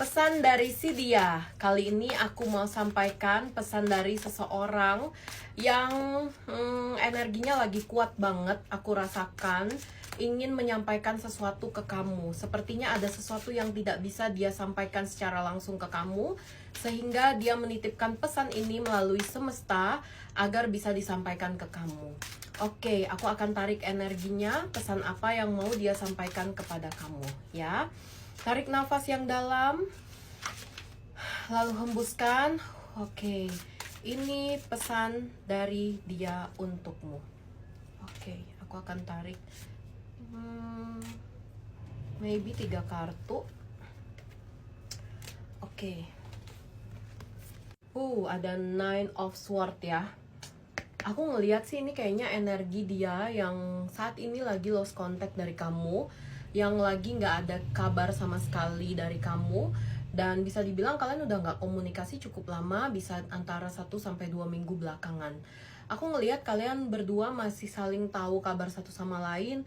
Pesan dari si dia. Kali ini aku mau sampaikan pesan dari seseorang yang energinya lagi kuat banget. Aku rasakan ingin menyampaikan sesuatu ke kamu. Sepertinya ada sesuatu yang tidak bisa dia sampaikan secara langsung ke kamu, sehingga dia menitipkan pesan ini melalui semesta agar bisa disampaikan ke kamu. Oke, aku akan tarik energinya. Pesan apa yang mau dia sampaikan kepada kamu, ya. Tarik nafas yang dalam, lalu hembuskan. Oke, ini pesan dari dia untukmu. Oke, aku akan tarik maybe 3 kartu. Oke. Ada Nine of Swords ya. Aku ngelihat sih ini kayaknya energi dia yang saat ini lagi lost contact dari kamu, yang lagi nggak ada kabar sama sekali dari kamu, dan bisa dibilang kalian udah nggak komunikasi cukup lama, bisa antara 1-2 minggu belakangan. Aku ngelihat kalian berdua masih saling tahu kabar satu sama lain,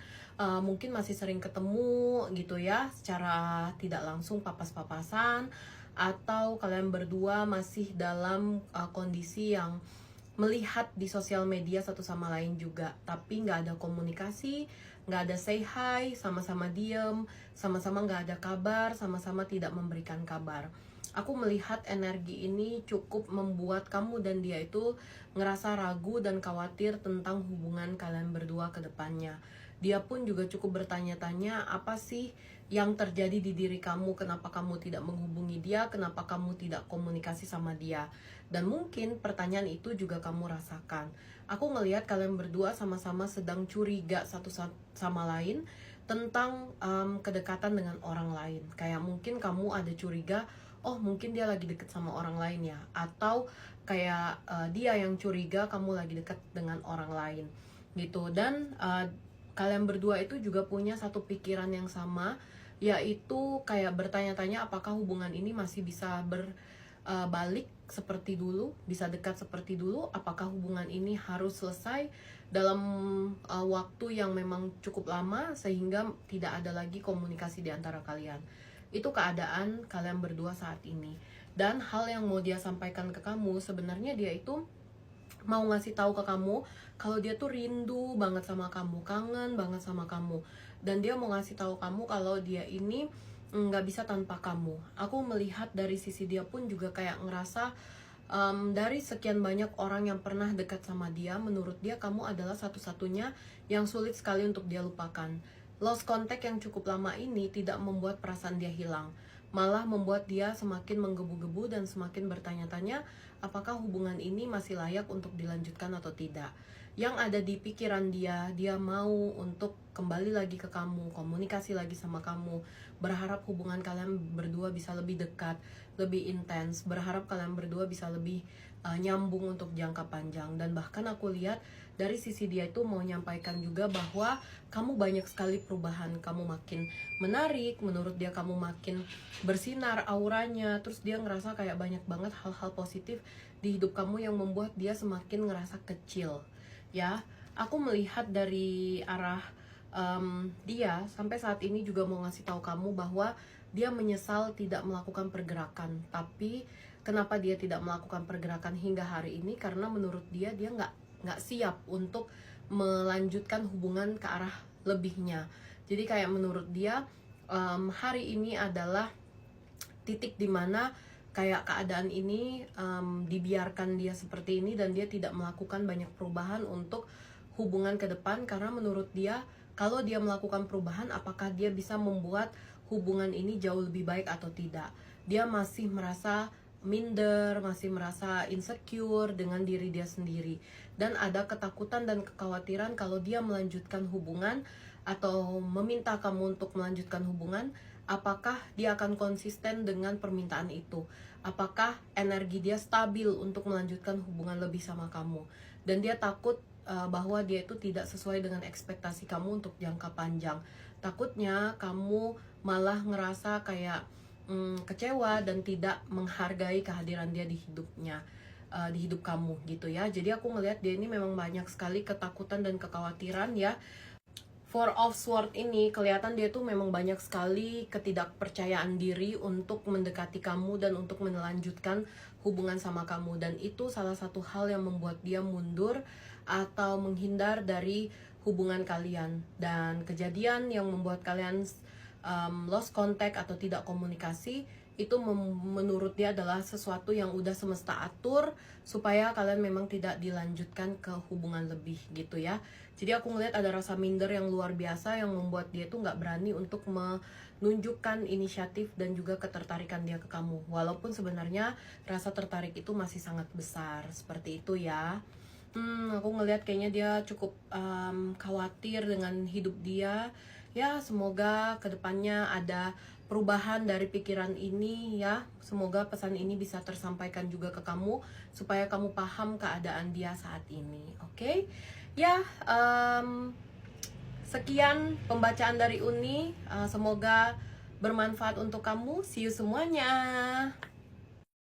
mungkin masih sering ketemu gitu ya, secara tidak langsung papas-papasan, atau kalian berdua masih dalam kondisi yang melihat di sosial media satu sama lain juga, tapi nggak ada komunikasi, nggak ada say hi, sama-sama diem, sama-sama nggak ada kabar, sama-sama tidak memberikan kabar. Aku melihat energi ini cukup membuat kamu dan dia itu ngerasa ragu dan khawatir tentang hubungan kalian berdua ke depannya. Dia pun juga cukup bertanya-tanya, apa sih yang terjadi di diri kamu, kenapa kamu tidak menghubungi dia, kenapa kamu tidak komunikasi sama dia. Dan mungkin pertanyaan itu juga kamu rasakan. Aku ngelihat kalian berdua sama-sama sedang curiga satu sama lain tentang kedekatan dengan orang lain. Kayak mungkin kamu ada curiga, oh mungkin dia lagi deket sama orang lain ya. Atau kayak dia yang curiga kamu lagi deket dengan orang lain gitu. Dan kalian berdua itu juga punya satu pikiran yang sama, yaitu kayak bertanya-tanya apakah hubungan ini masih bisa balik seperti dulu, bisa dekat seperti dulu, apakah hubungan ini harus selesai dalam waktu yang memang cukup lama sehingga tidak ada lagi komunikasi di antara kalian. Itu keadaan kalian berdua saat ini. Dan hal yang mau dia sampaikan ke kamu, sebenarnya dia itu mau ngasih tahu ke kamu kalau dia tuh rindu banget sama kamu, kangen banget sama kamu, dan dia mau ngasih tahu kamu kalau dia ini nggak bisa tanpa kamu. Aku melihat dari sisi dia pun juga kayak ngerasa dari sekian banyak orang yang pernah dekat sama dia, menurut dia kamu adalah satu-satunya yang sulit sekali untuk dia lupakan. Lost contact yang cukup lama ini tidak membuat perasaan dia hilang, malah membuat dia semakin menggebu-gebu dan semakin bertanya-tanya apakah hubungan ini masih layak untuk dilanjutkan atau tidak. Yang ada di pikiran dia, dia mau untuk kembali lagi ke kamu, komunikasi lagi sama kamu, berharap hubungan kalian berdua bisa lebih dekat, lebih intens, berharap kalian berdua bisa lebih nyambung untuk jangka panjang. Dan bahkan aku lihat dari sisi dia itu mau nyampaikan juga bahwa kamu banyak sekali perubahan, kamu makin menarik, menurut dia kamu makin bersinar auranya, terus dia ngerasa kayak banyak banget hal-hal positif di hidup kamu yang membuat dia semakin ngerasa kecil. Ya, aku melihat dari arah dia sampai saat ini juga mau ngasih tahu kamu bahwa dia menyesal tidak melakukan pergerakan. Tapi kenapa dia tidak melakukan pergerakan hingga hari ini? Karena menurut dia nggak siap untuk melanjutkan hubungan ke arah lebihnya. Jadi kayak menurut dia hari ini adalah titik dimana kayak keadaan ini dibiarkan dia seperti ini dan dia tidak melakukan banyak perubahan untuk hubungan ke depan, karena menurut dia kalau dia melakukan perubahan apakah dia bisa membuat hubungan ini jauh lebih baik atau tidak. Dia masih merasa minder, masih merasa insecure dengan diri dia sendiri, dan ada ketakutan dan kekhawatiran kalau dia melanjutkan hubungan atau meminta kamu untuk melanjutkan hubungan, apakah dia akan konsisten dengan permintaan itu, apakah energi dia stabil untuk melanjutkan hubungan lebih sama kamu. Dan dia takut bahwa dia itu tidak sesuai dengan ekspektasi kamu untuk jangka panjang. Takutnya kamu malah ngerasa kayak kecewa dan tidak menghargai kehadiran dia di hidupnya, di hidup kamu gitu ya. Jadi aku ngelihat dia ini memang banyak sekali ketakutan dan kekhawatiran ya. Four of Swords ini kelihatan dia tuh memang banyak sekali ketidakpercayaan diri untuk mendekati kamu dan untuk melanjutkan hubungan sama kamu, dan itu salah satu hal yang membuat dia mundur atau menghindar dari hubungan kalian. Dan kejadian yang membuat kalian lost contact atau tidak komunikasi itu menurut dia adalah sesuatu yang udah semesta atur supaya kalian memang tidak dilanjutkan ke hubungan lebih gitu ya. Jadi aku ngeliat ada rasa minder yang luar biasa yang membuat dia tuh nggak berani untuk menunjukkan inisiatif dan juga ketertarikan dia ke kamu, walaupun sebenarnya rasa tertarik itu masih sangat besar seperti itu ya. Aku ngeliat kayaknya dia cukup khawatir dengan hidup dia. Ya, semoga kedepannya ada perubahan dari pikiran ini ya. Semoga pesan ini bisa tersampaikan juga ke kamu supaya kamu paham keadaan dia saat ini. Oke? Ya, sekian pembacaan dari Uni. Semoga bermanfaat untuk kamu. See you semuanya.